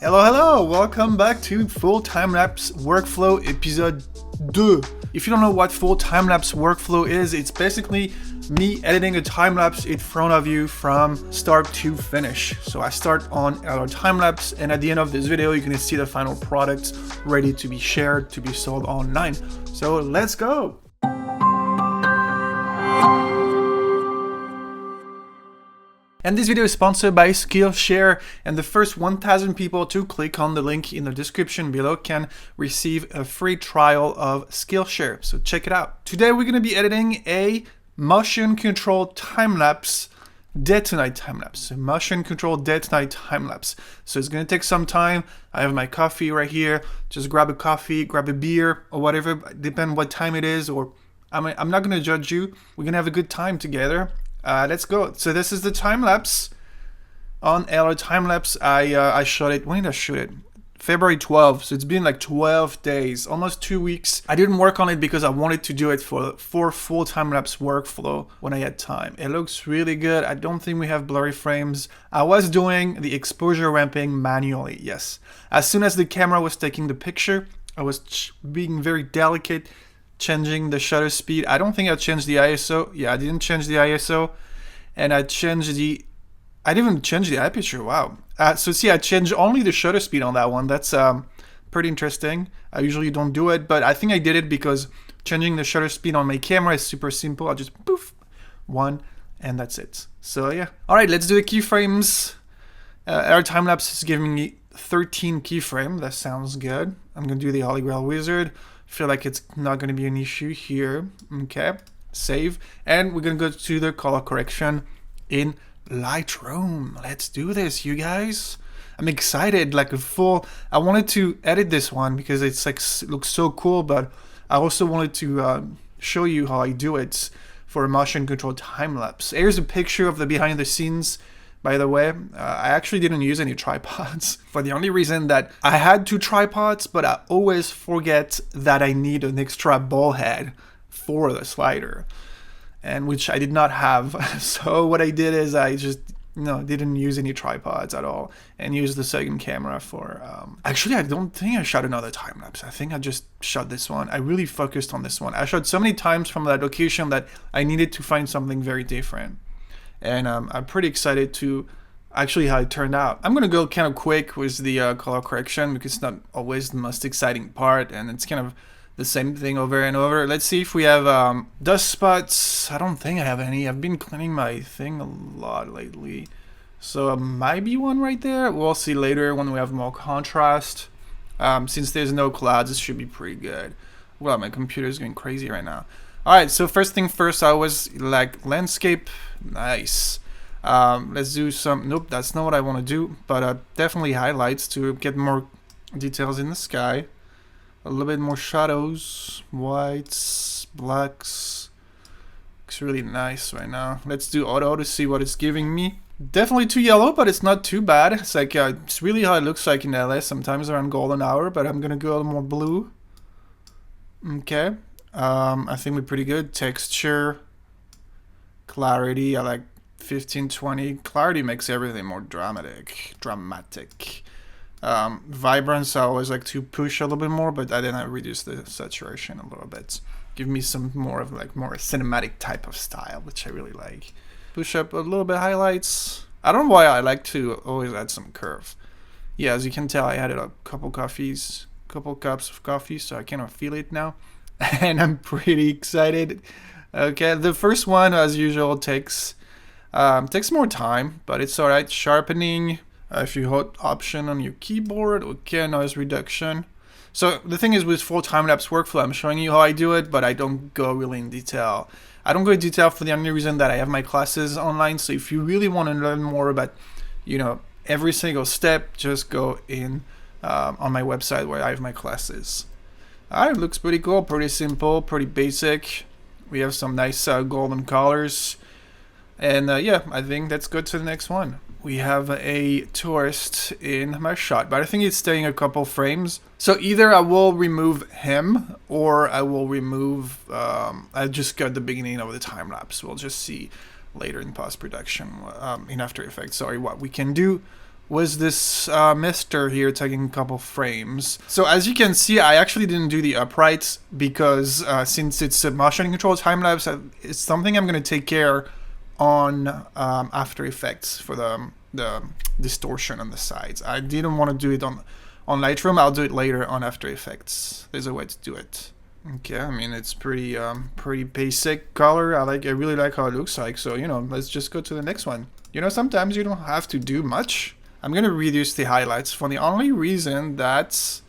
Hello, welcome back to Full Time-Lapse Workflow Episode 2. If you don't know what Full Time-Lapse Workflow is, it's basically me editing a time-lapse in front of you from start to finish. So I start on LRTIMELAPSE, and at the end of this video, you're gonna see the final product ready to be shared, to be sold online. So let's go! And this video is sponsored by SKILLSHare, and the first 1,000 people to click on the link in the description below can receive a free trial of SKILLSHare. So check it out. Today we're going to be editing a motion control time-lapse, day to night time-lapse. Motion control day to night time-lapse. So it's going to take some time. I have my coffee right here. Just grab a coffee, grab a beer or whatever, depending what time it is, or I'm not going to judge you. We're going to have a good time together. Let's go. So this is the time lapse on LRTIMELAPSE. I shot it. When did I shoot it? February 12th. So it's been like 12 days, almost 2 weeks. I didn't work on it because I wanted to do it for full time lapse workflow when I had time. It looks really good. I don't think we have blurry frames. I was doing the exposure ramping manually. Yes. As soon as the camera was taking the picture, I was being very delicate, changing the shutter speed. I don't think I changed the ISO. Yeah, I didn't change the ISO, and I didn't even change the aperture. Wow. So see, I changed only the shutter speed on that one. That's pretty interesting. I usually don't do it, but I think I did it because changing the shutter speed on my camera is super simple. I just poof, one, and that's it. So yeah. All right, let's do the keyframes. Our time lapse is giving me 13 keyframes. That sounds good. I'm gonna do the Holy Grail Wizard. Feel like it's not going to be an issue here. Okay, save, and we're gonna go to the color correction in Lightroom. Let's do this, you guys. I'm excited. Like I wanted to edit this one because it's like looks so cool, but I also wanted to show you how I do it for a motion control time lapse. Here's a picture of the behind the scenes. By the way, I actually didn't use any tripods for the only reason that I had 2 tripods, but I always forget that I need an extra ball head for the slider, and which I did not have. So what I did is I just didn't use any tripods at all and used the second camera for actually I don't think I shot another time lapse. I think I just shot this one. I really focused on this one. I shot so many times from that location that I needed to find something very different. And I'm pretty excited to actually how it turned out. I'm gonna go kind of quick with the color correction because it's not always the most exciting part, and it's kind of the same thing over and over. Let's see if we have dust spots. I don't think I have any. I've been cleaning my thing a lot lately, so might be one right there. We'll see later when we have more contrast. Since there's no clouds, this should be pretty good. Well, my computer is going crazy right now. Alright, so first thing first, I was like landscape. Nice. Let's do some, nope, that's not what I want to do, but definitely highlights to get more details in the sky. A little bit more shadows, whites, blacks. Looks really nice right now. Let's do auto to see what it's giving me. Definitely too yellow, but it's not too bad. It's like, it's really how it looks like in LA, sometimes around golden hour, but I'm gonna go a little more blue. Okay. I think we're pretty good. Texture, clarity, I like 15, 20. Clarity makes everything more dramatic. Vibrance, I always like to push a little bit more, but then I reduce the saturation a little bit. Give me some more of like more cinematic type of style, which I really like. Push up a little bit highlights. I don't know why I like to always add some curve. Yeah, as you can tell, I added a couple cups of coffee, so I kind of feel it now. And I'm pretty excited. Okay, the first one, as usual, takes more time, but it's all right. Sharpening, if you hold Option on your keyboard. Okay, noise reduction. So the thing is, with full time-lapse workflow, I'm showing you how I do it, but I don't go really in detail. I don't go in detail for the only reason that I have my classes online. So if you really want to learn more about, every single step, just go in on my website where I have my classes. Alright, looks pretty cool, pretty simple, pretty basic. We have some nice golden colors. And yeah, I think let's go to the next one. We have a tourist in my shot, but I think it's staying a couple frames. So either I will remove him or I will remove, I just got the beginning of the time lapse. We'll just see later in post-production, in After Effects, sorry, what we can do was this mister here taking a couple frames. So as you can see, I actually didn't do the upright because since it's a motion control time-lapse, it's something I'm going to take care on After Effects for the distortion on the sides. I didn't want to do it on Lightroom. I'll do it later on After Effects. There's a way to do it. Okay, I mean, it's pretty basic color. I really like how it looks like. So, you know, let's just go to the next one. You know, sometimes you don't have to do much. I'm going to reduce the highlights for the only reason that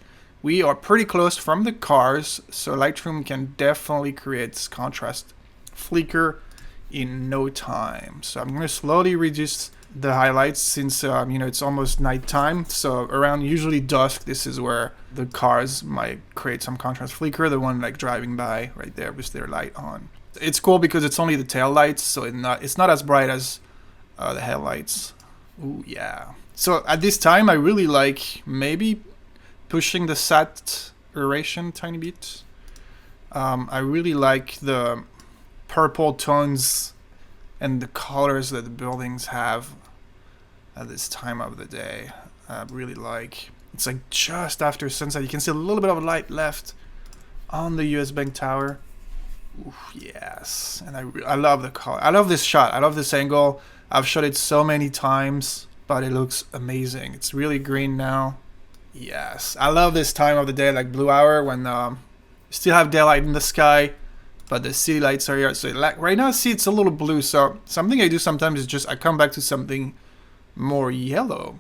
we are pretty close from the cars. So Lightroom can definitely create this contrast flicker in no time. So I'm going to slowly reduce the highlights since, you know, it's almost nighttime. So around usually dusk, this is where the cars might create some contrast flicker. The one like driving by right there with their light on. It's cool because it's only the tail lights. So it's not as bright as the headlights. Ooh, yeah. So at this time, I really like maybe pushing the saturation a tiny bit. I really like the purple tones and the colors that the buildings have at this time of the day. I really like. It's like just after sunset. You can see a little bit of light left on the US Bank Tower. Ooh, yes. And I love the color. I love this shot. I love this angle. I've shot it so many times, but it looks amazing. It's really green now. Yes. I love this time of the day, like blue hour, when you still have daylight in the sky, but the city lights are here. So like right now, see, it's a little blue. So something I do sometimes is just I come back to something more yellow.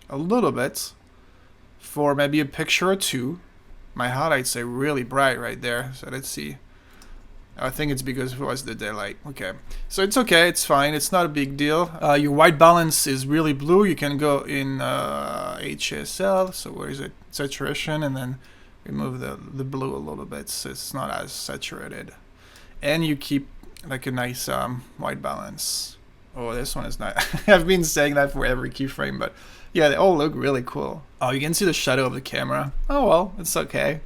A little bit. For maybe a picture or two. My highlights are really bright right there. So let's see. I think it's because it was the daylight. Okay. So it's okay. It's fine. It's not a big deal. Your white balance is really blue. You can go in HSL. So where is it? Saturation. And then remove the blue a little bit so it's not as saturated. And you keep like a nice white balance. Oh, this one is not. I've been saying that for every keyframe, but yeah, they all look really cool. Oh, you can see the shadow of the camera. Oh, well, it's okay.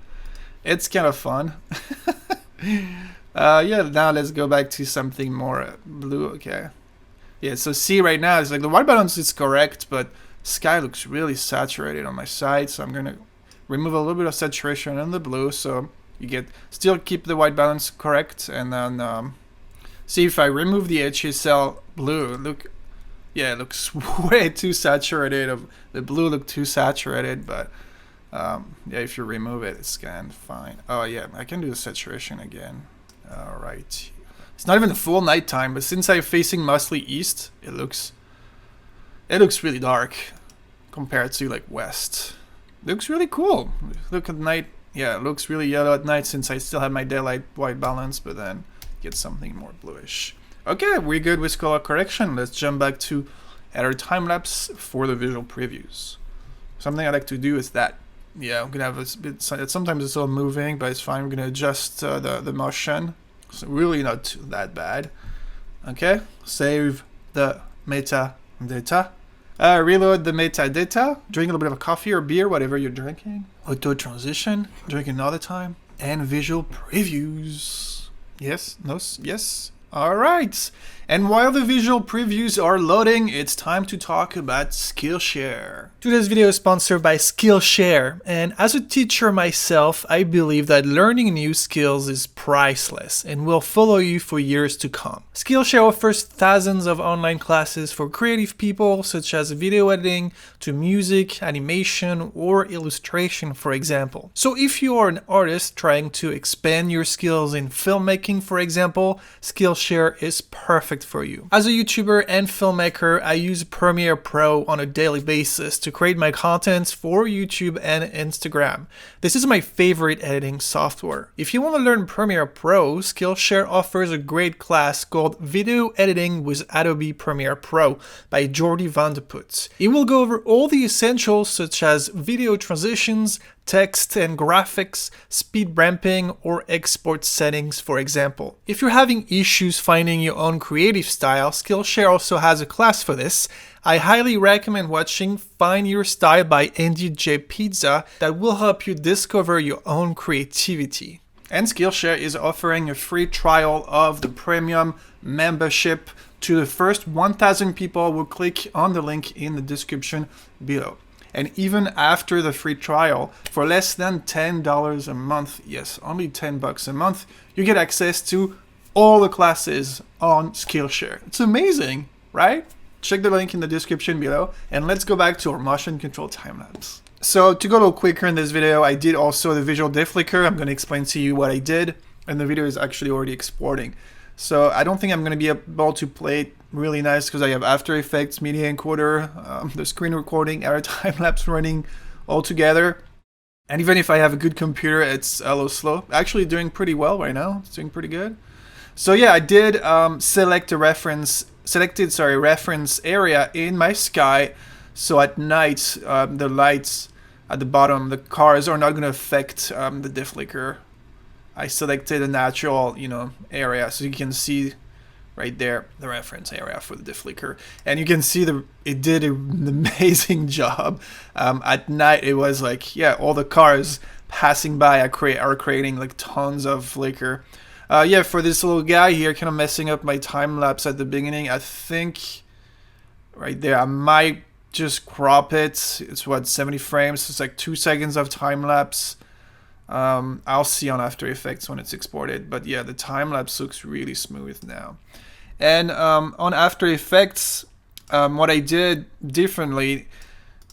It's kind of fun. Yeah, now let's go back to something more blue. Okay. Yeah, so see right now, it's like the white balance is correct, but sky looks really saturated on my side. So I'm going to remove a little bit of saturation on the blue. So you get, still keep the white balance correct. And then see if I remove the HSL blue, look, yeah, it looks way too saturated. The blue looked too saturated, but yeah, if you remove it, it's kind of fine. Oh yeah, I can do the saturation again. All right. It's not even the full nighttime, but since I'm facing mostly east, it looks really dark compared to like west. It looks really cool. Look at night. Yeah, it looks really yellow at night since I still have my daylight white balance, but then get something more bluish. Okay, we're good with color correction. Let's jump back to LRTIMELAPSE for the visual previews. Something I like to do is that. Yeah, I'm gonna have a bit. Sometimes it's all moving, but it's fine. We're gonna adjust the motion. So really not that bad. Okay, save the metadata. Reload the metadata. Drink a little bit of a coffee or beer, whatever you're drinking. Auto transition. Drink another time. And visual previews. Yes. No. Yes. All right. And while the visual previews are loading, it's time to talk about SKILLSHare. Today's video is sponsored by SKILLSHare, and as a teacher myself, I believe that learning new skills is priceless and will follow you for years to come. SKILLSHare offers thousands of online classes for creative people, such as video editing, to music, animation, or illustration, for example. So if you are an artist trying to expand your skills in filmmaking, for example, SKILLSHare is perfect for you. As a YouTuber and filmmaker, I use Premiere Pro on a daily basis to create my content for YouTube and Instagram. This is my favorite editing software. If you want to learn Premiere Pro, SKILLSHare offers a great class called Video Editing with Adobe Premiere Pro by Jordi van de Put. It will go over all the essentials such as video transitions, text and graphics, speed ramping, or export settings, for example. If you're having issues finding your own creative style, SKILLSHare also has a class for this. I highly recommend watching Find Your Style by Andy J. Pizza that will help you discover your own creativity. And SKILLSHare is offering a free trial of the premium membership to the first 1,000 people who click on the link in the description below. And even after the free trial, for less than $10 a month, yes, only $10 a month, you get access to all the classes on SKILLSHare. It's amazing, right? Check the link in the description below, and let's go back to our motion control time lapse. So to go a little quicker in this video, I did also the visual deflicker. I'm going to explain to you what I did, and the video is actually already exporting. So I don't think I'm going to be able to play it really nice because I have After Effects, Media Encoder, the screen recording, LRTIMELAPSE running all together. And even if I have a good computer, it's a little slow. Actually doing pretty well right now. It's doing pretty good. So yeah, I did select a reference area in my sky. So at night, the lights at the bottom, the cars are not going to affect the deflicker. I selected a natural, area, so you can see right there the reference area for the deflicker, and you can see it did an amazing job. At night, it was like, yeah, all the cars passing by are creating like tons of flicker. Yeah, for this little guy here, kind of messing up my time lapse at the beginning. I think right there, I might just crop it. It's what, 70 frames? It's like 2 seconds of time lapse. I'll see on After Effects when it's exported, but yeah, the time lapse looks really smooth now. And on After Effects, what I did differently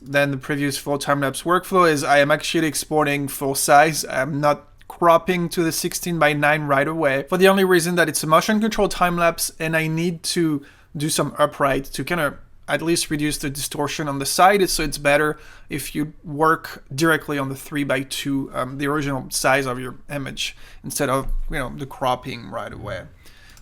than the previous full time lapse workflow is I am actually exporting full size. I'm not cropping to the 16:9 right away, for the only reason that it's a motion control time lapse, and I need to do some upright to kind of at least reduce the distortion on the side. So it's better if you work directly on the 3:2, the original size of your image, instead of the cropping right away.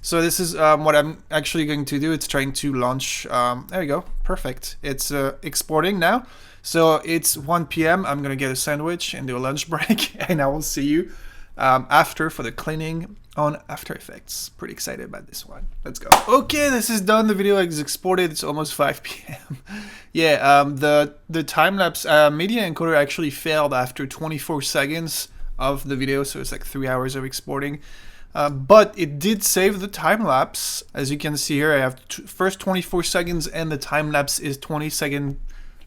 So this is what I'm actually going to do. It's trying to launch. There you go, perfect. It's exporting now. So it's 1 p.m. I'm gonna get a sandwich and do a lunch break, and I will see you after for the cleaning on After Effects. Pretty excited about this one. Let's go. Okay, this is done. The video is exported. It's almost 5 p.m. Yeah, the time-lapse media encoder actually failed after 24 seconds of the video, so it's like 3 hours of exporting. But it did save the time-lapse. As you can see here, I have first 24 seconds, and the time-lapse is 20 seconds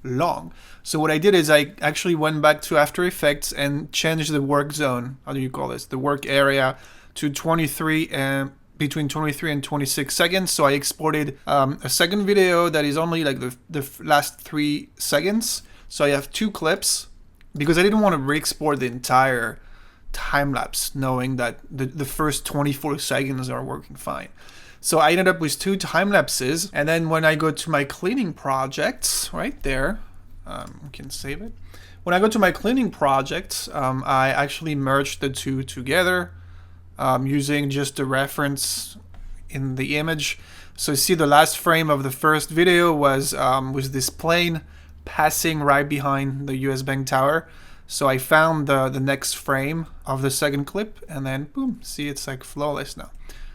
long. So what I did is I actually went back to After Effects and changed the work zone. How do you call this? The work area to 23 and between 23 and 26 seconds. So I exported a second video that is only like the last 3 seconds. So I have 2 clips because I didn't want to re-export the entire time lapse, knowing that the first 24 seconds are working fine. So I ended up with 2 time lapses, and then when I go to my cleaning projects, right there, we can save it. When I go to my cleaning projects, I actually merged the 2 together using just the reference in the image. So you see the last frame of the first video was this plane passing right behind the US Bank Tower. So I found the next frame of the second clip, and then boom, see, it's like flawless now.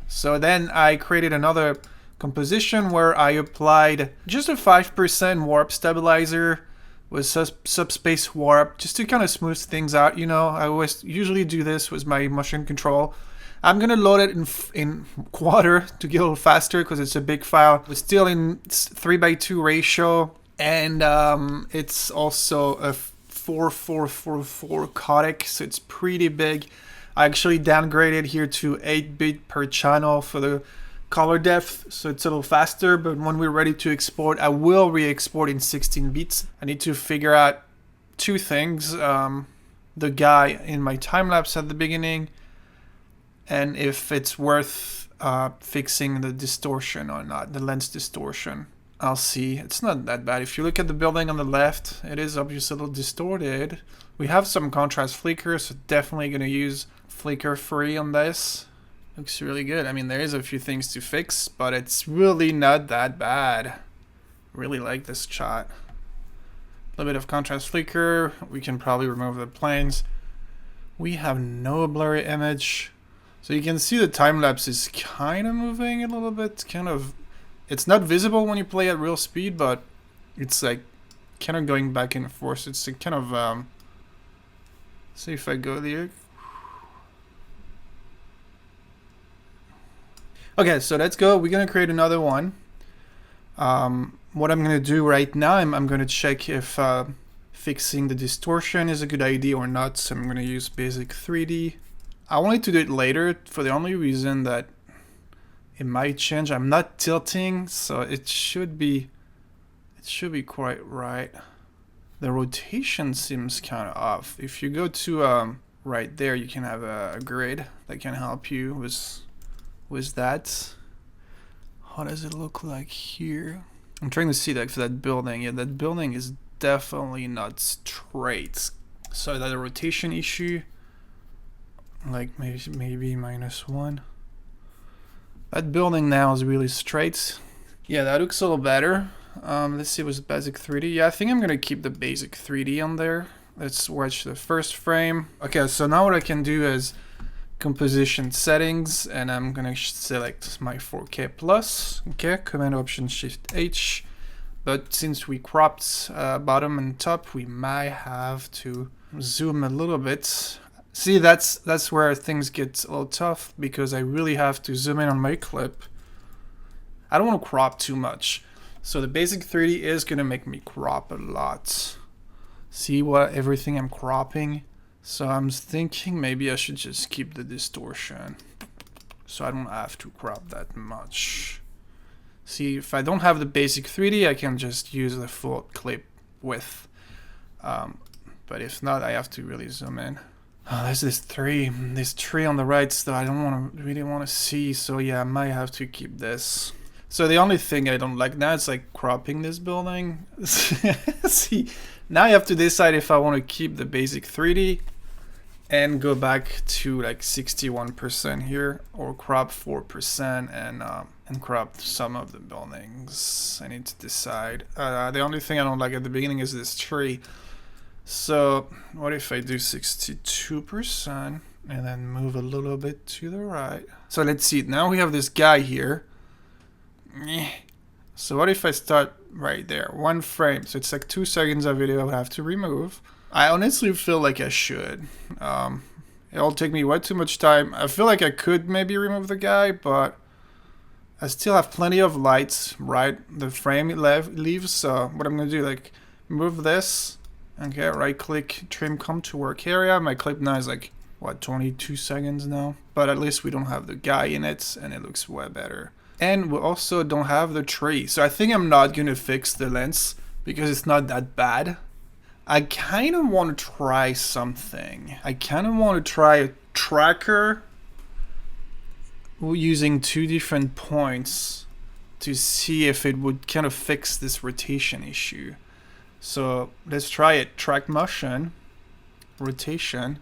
So then I created another composition where I applied just a 5% warp stabilizer with subspace warp, just to kind of smooth things out. I always usually do this with my motion control. I'm gonna load it in quarter to get a little faster because it's a big file. It's still in 3:2 ratio, and it's also a 4444 codec, so it's pretty big. I actually downgraded here to 8-bit per channel for the color depth, so it's a little faster, but when we're ready to export, I will re-export in 16 bits. I need to figure out 2 things. The guy in my time-lapse at the beginning, and if it's worth fixing the distortion or not, the lens distortion. I'll see. It's not that bad. If you look at the building on the left, it is obviously a little distorted. We have some contrast flicker, so definitely going to use flicker free on this. Looks really good. I mean, there is a few things to fix, but it's really not that bad. Really like this shot. A little bit of contrast flicker. We can probably remove the planes. We have no blurry image. So you can see the time lapse is kind of moving a little bit. It's not visible when you play at real speed, but it's like kind of going back and forth. It's a kind of see if I go there. Okay, so let's go. We're gonna create another one. What I'm gonna do right now, I'm gonna check if fixing the distortion is a good idea or not. So I'm gonna use basic 3D. I wanted to do it later for the only reason that it might change. I'm not tilting, so it should be quite right. The rotation seems kind of off. If you go to right there, you can have a grid that can help you with that. How does it look like here? I'm trying to see that for that building. Yeah, that building is definitely not straight. So that a rotation issue, like maybe -1. That building now is really straight. Yeah, that looks a little better. Let's see with basic 3D. Yeah, I think I'm gonna keep the basic 3D on there. Let's watch the first frame. Okay, so now what I can do is composition settings, and I'm gonna select my 4K plus. Okay, Command Option Shift H. But since we cropped bottom and top, we might have to zoom a little bit. See, that's where things get a little tough, because I really have to zoom in on my clip. I don't want to crop too much. So the basic 3D is gonna make me crop a lot. See what everything I'm cropping? So I'm thinking maybe I should just keep the distortion, so I don't have to crop that much. See, if I don't have the basic 3D, I can just use the full clip width. But if not, I have to really zoom in. Oh, there's this tree on the right that I don't really want to see. So yeah, I might have to keep this. So the only thing I don't like now is like cropping this building. See, now I have to decide if I want to keep the basic 3D and go back to like 61% here, or crop 4% and crop some of the buildings. I need to decide. The only thing I don't like at the beginning is this tree. So what if I do 62% and then move a little bit to the right? So let's see. Now we have this guy here. So what if I start right there, 1 frame? So it's like 2 seconds of video I would have to remove. I honestly feel like I should. It'll take me way too much time. I feel like I could maybe remove the guy, but I still have plenty of lights right the frame it leaves. So what I'm gonna do, like, move this. Okay, right click, trim come to work area. My clip now is like, what, 22 seconds now? But at least we don't have the guy in it, and it looks way better. And we also don't have the tree. So I think I'm not gonna fix the lens because it's not that bad. I kind of want to try something. I kind of want to try a tracker using 2 different points to see if it would kind of fix this rotation issue. So let's try it. Track motion, rotation.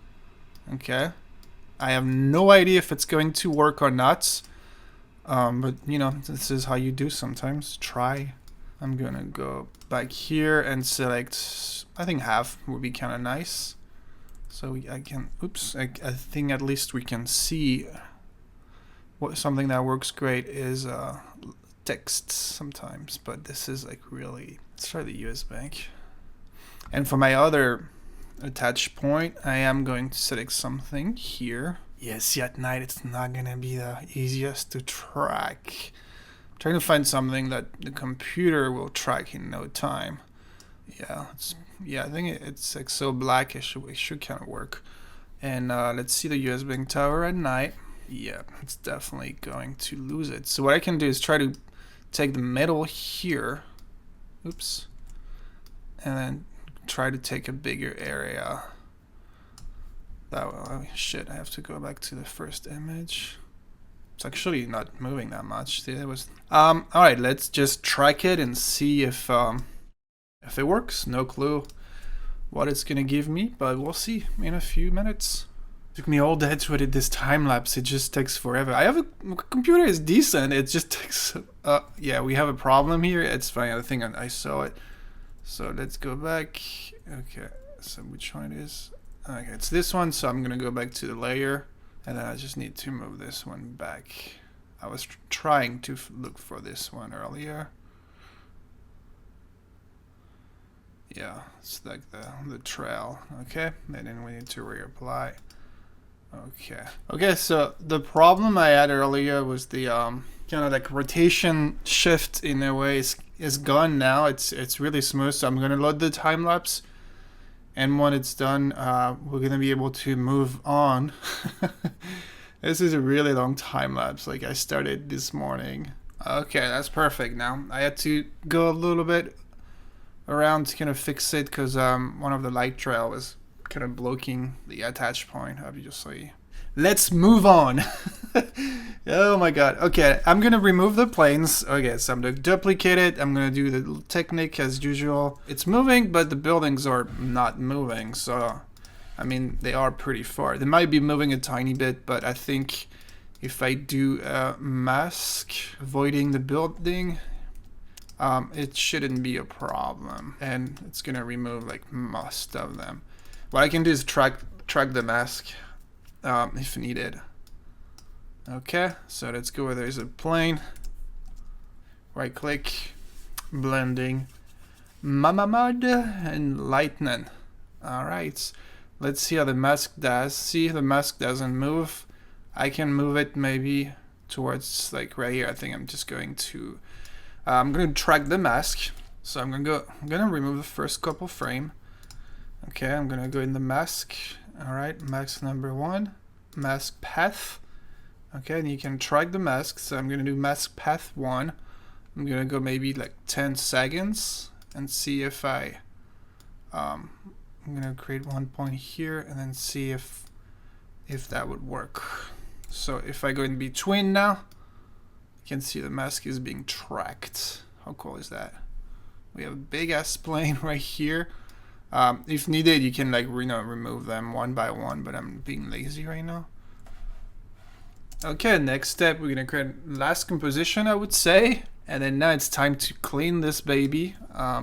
Okay. I have no idea if it's going to work or not. But you know, this is how you do sometimes. Try. I'm gonna go back here and select, I think half would be kind of nice. So I think at least we can see what something that works great is text sometimes, but this is like really, let's try the US Bank. And for my other attach point, I am going to select something here. Yes, at night it's not gonna be the easiest to track. I'm trying to find something that the computer will track in no time. Yeah, I think it's like so black, it should kind of work. And let's see the US Bank Tower at night. Yeah, it's definitely going to lose it. So what I can do is try to take the middle here. Oops. And then try to take a bigger area. Oh shit, I have to go back to the first image. It's actually not moving that much. See, it was alright, let's just track it and see if it works. No clue what it's gonna give me, but we'll see in a few minutes. It took me all day to edit this time lapse. It just takes forever. I have a computer is decent. It just takes. Yeah, we have a problem here. It's fine. I think I saw it. So let's go back. Okay. So which one it is? Okay, it's this one. So I'm gonna go back to the layer, and then I just need to move this one back. I was trying to look for this one earlier. Yeah, it's like the trail. Okay, and then we need to reapply. Okay, so the problem I had earlier was the kind of like rotation shift in a way is gone now. It's really smooth. So I'm gonna load the time lapse, and when it's done, we're gonna be able to move on. This is a really long time lapse. Like I started this morning. Okay, that's perfect. Now I had to go a little bit around to kind of fix it because one of the light trail was kind of blocking the attach point, obviously. Let's move on. Oh my god. Okay, I'm gonna remove the planes. Okay, so I'm gonna duplicate it. I'm gonna do the technique as usual. It's moving, but the buildings are not moving. So, I mean, they are pretty far. They might be moving a tiny bit, but I think if I do a mask avoiding the building, it shouldn't be a problem. And it's gonna remove like most of them. What I can do is track the mask if needed. Okay, so let's go where there's a plane. Right click, blending, mama mud, and lightning. Alright, let's see how the mask does. See if the mask doesn't move. I can move it maybe towards like right here. I think I'm just going to I'm gonna track the mask. So I'm gonna remove the first couple frame. Okay, I'm gonna go in the mask. Alright, mask number 1, mask path. Okay, and you can track the mask. So I'm gonna do mask path 1. I'm gonna go maybe like 10 seconds and see if I'm gonna create one point here and then see if that would work. So if I go in between now, you can see the mask is being tracked. How cool is that? We have a big ass plane right here. If needed, you can like remove them one by one, but I'm being lazy right now. Okay, next step, we're gonna create last composition, I would say, and then now it's time to clean this baby.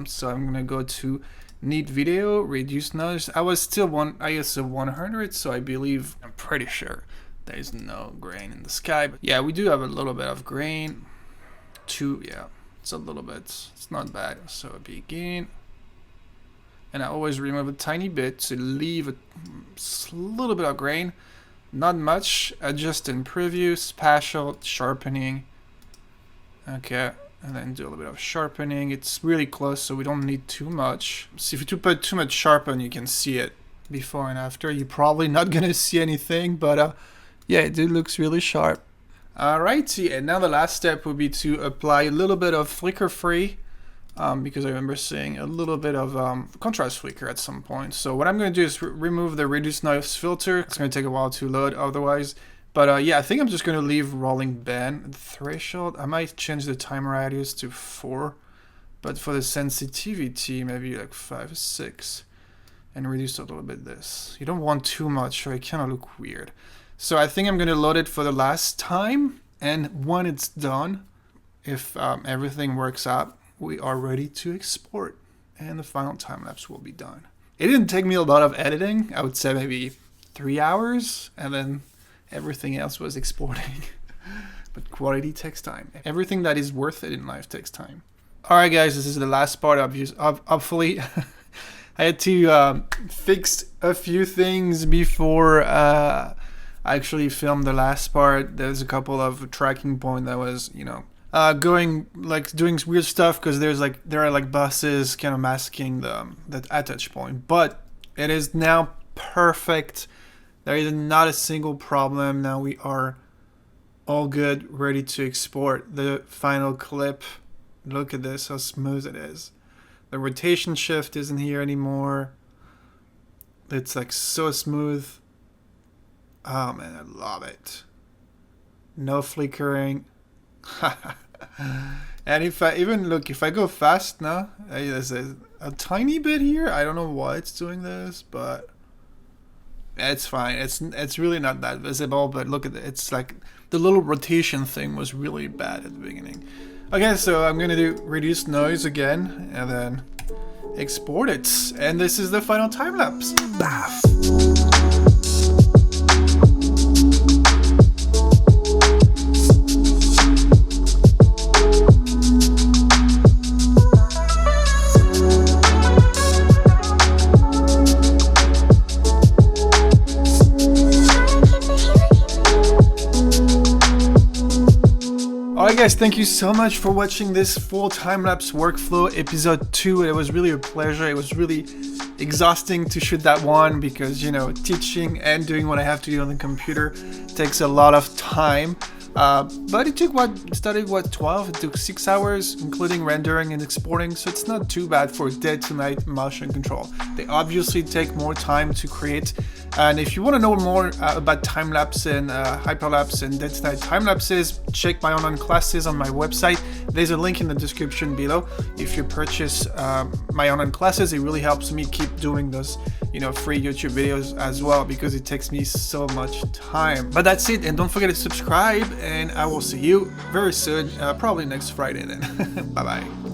So I'm gonna go to neat video, reduce noise. I was still ISO 100, so I'm pretty sure there's no grain in the sky. But yeah, we do have a little bit of grain. Yeah, it's a little bit. It's not bad. So begin. And I always remove a tiny bit to leave a little bit of grain. Not much. Adjust in preview, spatial, sharpening. Okay, and then do a little bit of sharpening. It's really close, so we don't need too much. So if you put too much sharpen, you can see it before and after. You're probably not gonna see anything, but yeah, it looks really sharp. Alrighty, and now the last step would be to apply a little bit of flicker free. Because I remember seeing a little bit of contrast flicker at some point. So what I'm going to do is remove the reduce noise filter. It's going to take a while to load otherwise. But yeah, I think I'm just going to leave rolling band threshold. I might change the time radius to 4. But for the sensitivity, maybe like 5 or 6. And reduce a little bit this. You don't want too much or it kind of look weird. So I think I'm going to load it for the last time. And when it's done, if everything works out, we are ready to export, and the final time lapse will be done. It didn't take me a lot of editing. I would say maybe 3 hours, and then everything else was exporting. But quality takes time. Everything that is worth it in life takes time. All right, guys, this is the last part. Hopefully, I had to fix a few things before I actually filmed the last part. There's a couple of tracking points that was, doing weird stuff because there are buses kind of masking that attach point, but it is now perfect. There is not a single problem. Now we are all good, ready to export the final clip. Look at this, how smooth it is. The rotation shift isn't here anymore. It's like so smooth. Oh man, I love it. No flickering. And if I go fast now, there's a tiny bit here. I don't know why it's doing this, but it's fine. It's really not that visible, but look at it. It's like the little rotation thing was really bad at the beginning. Okay, so I'm gonna do reduce noise again and then export it. And this is the final time lapse. Baf. guys, thank you so much for watching this full time-lapse workflow episode 2. It was really a pleasure. It was really exhausting to shoot that one because, you know, teaching and doing what I have to do on the computer takes a lot of time. But it started 12? It took 6 hours, including rendering and exporting, so it's not too bad for day-to-night motion control. They obviously take more time to create, and if you want to know more about time-lapse and hyperlapse and day-to-night time-lapses, check my online classes on my website. There's a link in the description below. If you purchase my online classes, it really helps me keep doing those, you know, free YouTube videos as well, because it takes me so much time. But that's it, and don't forget to subscribe, and I will see you very soon, probably next Friday then. Bye bye.